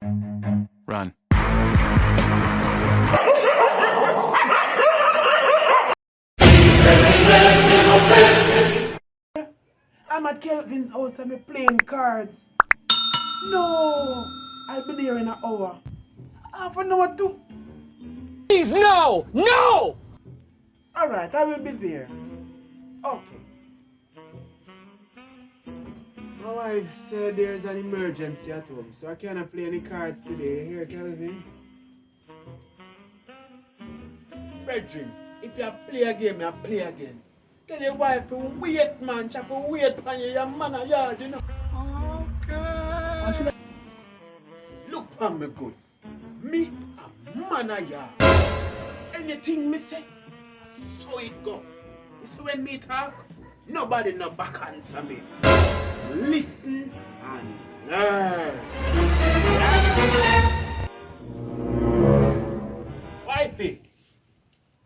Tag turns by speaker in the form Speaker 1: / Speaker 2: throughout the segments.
Speaker 1: Run.
Speaker 2: I'm at Kelvin's house and I'm playing cards. No, I'll be there in an hour. Half an hour too.
Speaker 3: Please, no! No!
Speaker 2: Alright, I will be there. Okay. My wife said there's an emergency at home, so I cannot play any cards today. Here, Kelvin. Brethren, if you play a game, you play again. Tell your wife to wait, man. She have to wait for you, your man a yard, you know. Okay. Look for me good. Me a man a yard. Anything me say, so it go. You see when me talk, nobody no back answer me. Listen and learn. Wifey,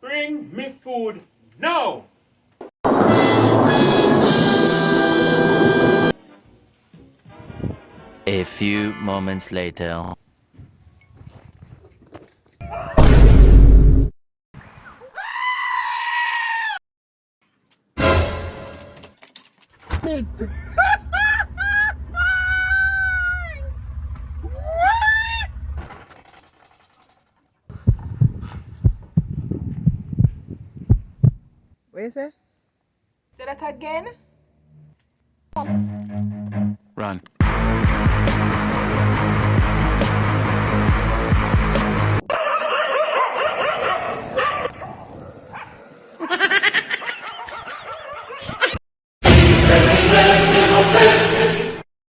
Speaker 2: bring me food now.
Speaker 1: A few moments later.
Speaker 4: What you say? Say that again?
Speaker 1: Run.